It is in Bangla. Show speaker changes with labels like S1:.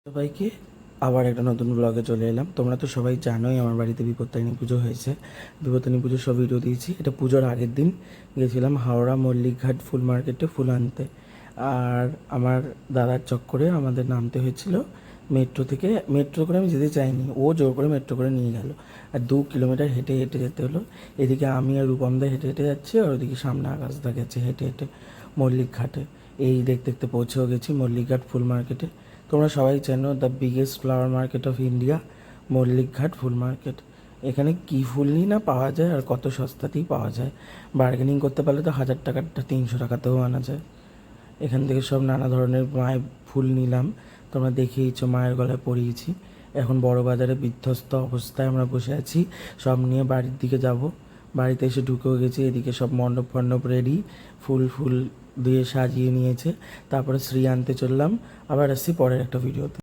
S1: সবাইকে আবার একটা নতুন ব্লগে চলে এলাম। তোমরা তো সবাই জানোই আমার বাড়িতে বিপত্তারিণী পুজো হয়েছে। বিপত্তারিণী পুজোর সব ভিডিও দিয়েছি। এটা পুজোর আগের দিন গেছিলাম হাওড়া মল্লিকঘাট ফুল মার্কেটে ফুল আনতে। আর আমার দাদার চক্করে আমাদের নামতে হয়েছিল মেট্রো থেকে। মেট্রো করে আমি যেতে চাইনি, ও জোর করে মেট্রো করে নিয়ে গেল। আর 2 কিলোমিটার হেঁটে হেঁটে যেতে হলো। এদিকে আমি আর রূপমদা হেঁটে হেঁটে যাচ্ছি, আর ওদিকে সামনে আকাশদা গেছে হেঁটে হেঁটে মল্লিকঘাটে। এই দেখতে দেখতে পৌঁছেও গেছি মল্লিকঘাট ফুল মার্কেটে। তোমরা সবাই জানো the biggest flower market of India Mallickghat full market. এখানে কী ফুল নিই না পাওয়া যায়, আর কত সস্তাতেই পাওয়া যায়। বার্গেনিং করতে পারলে তো 1000 টাকারটা 300 টাকাতেও আনা যায়। এখান থেকে সব নানা ধরনের মায়ের ফুল নিলাম। তোমরা দেখেইছো, মায়ের গলায় পরিয়েছি। এখন বড় বাজারে বিধ্বস্ত অবস্থায় আমরা বসে আছি, সব নিয়ে বাড়ির দিকে যাব। বাড়িতে এসে ঢুকেও গেছি, এদিকে সব মণ্ডপ ফণ্ডপ রেডি, ফুল ফুল দিয়ে সাজিয়ে নিয়েছে। তারপরে শ্রী আনতে চললাম। আবার আসছি পরের একটা ভিডিওতে।